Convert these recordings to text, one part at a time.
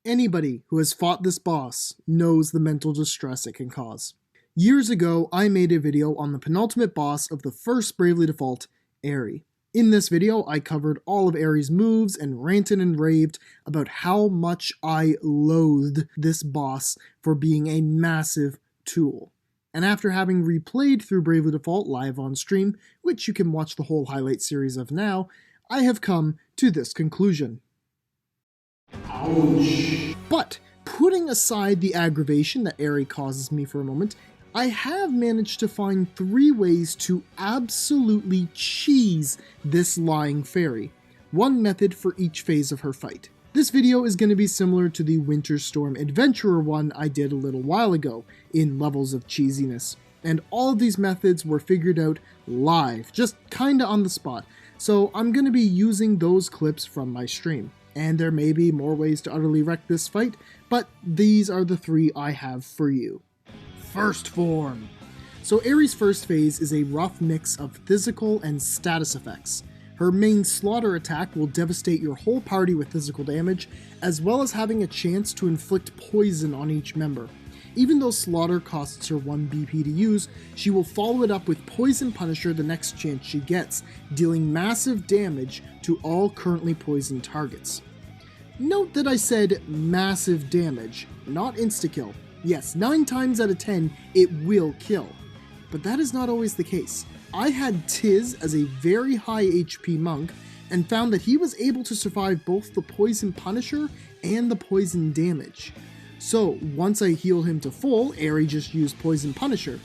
Anybody who has fought this boss knows the mental distress it can cause. Years ago, I made a video on the penultimate boss of the first Bravely Default, Aerie. In this video, I covered all of Aerie's moves and ranted and raved about how much I loathed this boss for being a massive tool. And after having replayed through Bravely Default live on stream, which you can watch the whole highlight series of now, I have come to this conclusion. Ouch. But putting aside the aggravation that Aerie causes me for a moment, I have managed to find 3 ways to absolutely cheese this lying fairy. One method for each phase of her fight. This video is going to be similar to the Winter Storm Adventurer one I did a little while ago in levels of cheesiness. And all of these methods were figured out live, just kinda on the spot. So I'm going to be using those clips from my stream. And there may be more ways to utterly wreck this fight, but these are the 3 I have for you. First form. So Aerie's first phase is a rough mix of physical and status effects. Her main slaughter attack will devastate your whole party with physical damage, as well as having a chance to inflict poison on each member. Even though slaughter costs her 1 BP to use, she will follow it up with Poison Punisher the next chance she gets, dealing massive damage to all currently poisoned targets. Note that I said massive damage, not insta-kill. Yes, 9 times out of 10, it will kill. But that is not always the case. I had Tiz as a very high HP monk, and found that he was able to survive both the Poison Punisher and the poison damage. So, once I healed him to full, Aerie just used Poison Punisher.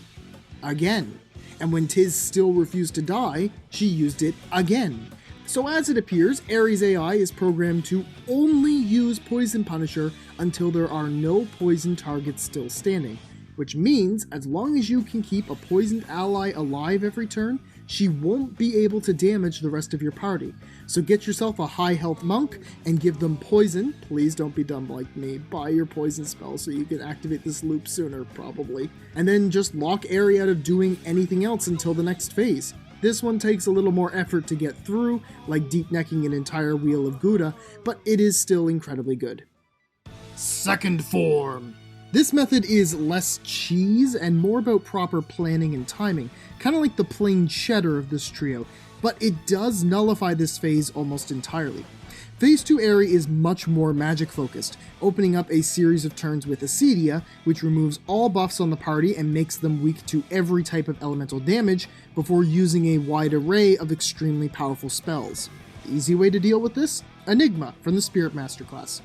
Again. And when Tiz still refused to die, she used it again. So as it appears, Aerie's AI is programmed to only use Poison Punisher until there are no poison targets still standing, which means as long as you can keep a poisoned ally alive every turn, she won't be able to damage the rest of your party. So get yourself a high health monk and give them poison. Please don't be dumb like me. Buy your poison spell so you can activate this loop sooner, probably. And then just lock Aerie out of doing anything else until the next phase. This one takes a little more effort to get through, like deep necking an entire wheel of Gouda, but it is still incredibly good. Second form. This method is less cheese and more about proper planning and timing, kinda like the plain cheddar of this trio, but it does nullify this phase almost entirely. Phase 2 Aerie is much more magic focused, opening up a series of turns with Acedia, which removes all buffs on the party and makes them weak to every type of elemental damage before using a wide array of extremely powerful spells. The easy way to deal with this? Enigma from the Spirit Master class.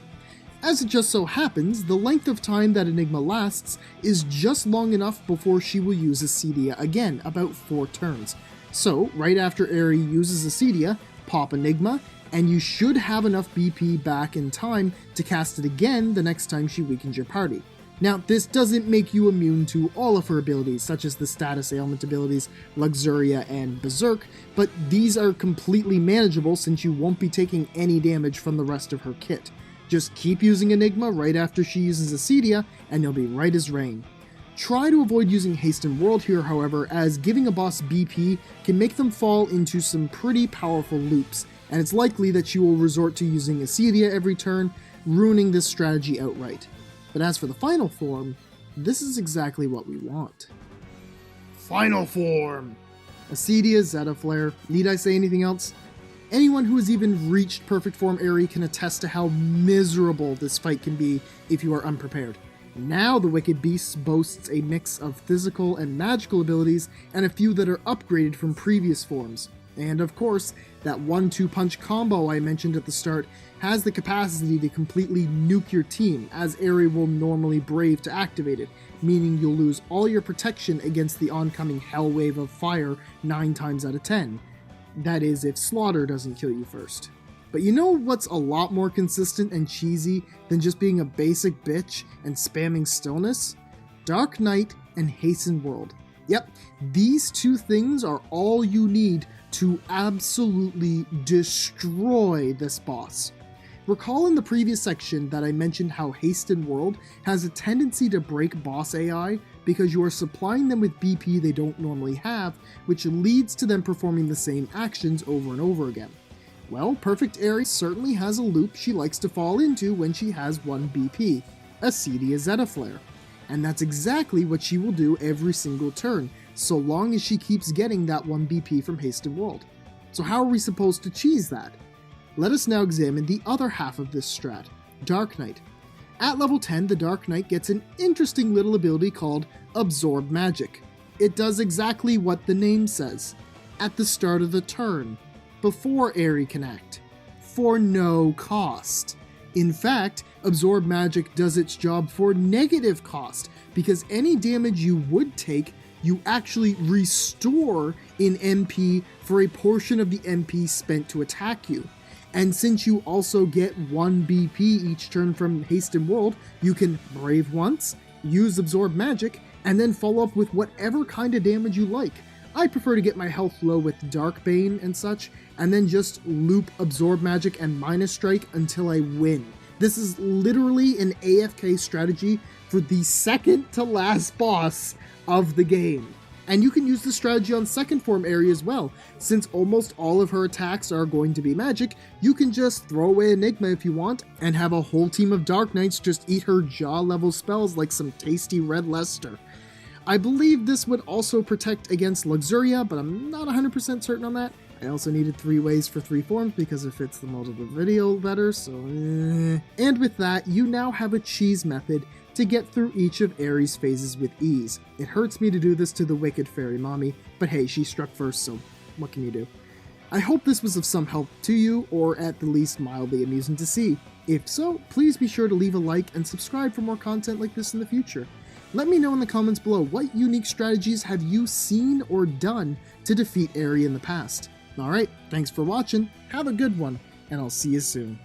As it just so happens, the length of time that Enigma lasts is just long enough before she will use Acedia again, about 4 turns. So, right after Aerie uses Acedia, pop Enigma, and you should have enough BP back in time to cast it again the next time she weakens your party. Now, this doesn't make you immune to all of her abilities, such as the status ailment abilities Luxuria and Berserk, but these are completely manageable since you won't be taking any damage from the rest of her kit. Just keep using Enigma right after she uses Acedia, and you'll be right as rain. Try to avoid using Hasten World here, however, as giving a boss BP can make them fall into some pretty powerful loops, and it's likely that you will resort to using Acedia every turn, ruining this strategy outright. But as for the final form, this is exactly what we want. Final form! Acedia, Zeta Flare. Need I say anything else? Anyone who has even reached perfect form Aerie can attest to how miserable this fight can be if you are unprepared. Now the Wicked Beast boasts a mix of physical and magical abilities, and a few that are upgraded from previous forms. And of course, that 1-2 punch combo I mentioned at the start has the capacity to completely nuke your team, as Aerie will normally brave to activate it, meaning you'll lose all your protection against the oncoming hell wave of fire 9 times out of 10. That is, if Slaughter doesn't kill you first. But you know what's a lot more consistent and cheesy than just being a basic bitch and spamming stillness? Dark Knight and Hasten World. Yep, these 2 things are all you need to absolutely destroy this boss. Recall in the previous section that I mentioned how Hasten World has a tendency to break boss AI because you are supplying them with BP they don't normally have, which leads to them performing the same actions over and over again. Well, Perfect Aerie certainly has a loop she likes to fall into when she has 1 BP, Acedia Zeta Flare. And that's exactly what she will do every single turn, so long as she keeps getting that 1 BP from Hasten World. So how are we supposed to cheese that? Let us now examine the other half of this strat, Dark Knight. At level 10, the Dark Knight gets an interesting little ability called Absorb Magic. It does exactly what the name says, at the start of the turn, before Aerie can act, for no cost. In fact, Absorb Magic does its job for negative cost, because any damage you would take, you actually restore in MP for a portion of the MP spent to attack you. And since you also get 1 BP each turn from Hasten World, you can Brave once, use Absorb Magic, and then follow up with whatever kind of damage you like. I prefer to get my health low with Darkbane and such, and then just loop Absorb Magic and Minus Strike until I win. This is literally an AFK strategy for the second to last boss of the game. And you can use this strategy on second form Aerie as well. Since almost all of her attacks are going to be magic, you can just throw away Enigma if you want, and have a whole team of Dark Knights just eat her jaw level spells like some tasty red Lester. I believe this would also protect against Luxuria, but I'm not 100% certain on that. I also needed 3 ways for 3 forms because it fits the multiple video better, so And with that, you now have a cheese method to get through each of Aerie's phases with ease. It hurts me to do this to the wicked fairy mommy, but hey, she struck first, so what can you do? I hope this was of some help to you, or at the least mildly amusing to see. If so, please be sure to leave a like and subscribe for more content like this in the future. Let me know in the comments below what unique strategies have you seen or done to defeat Aerie in the past. Alright, thanks for watching, have a good one, and I'll see you soon.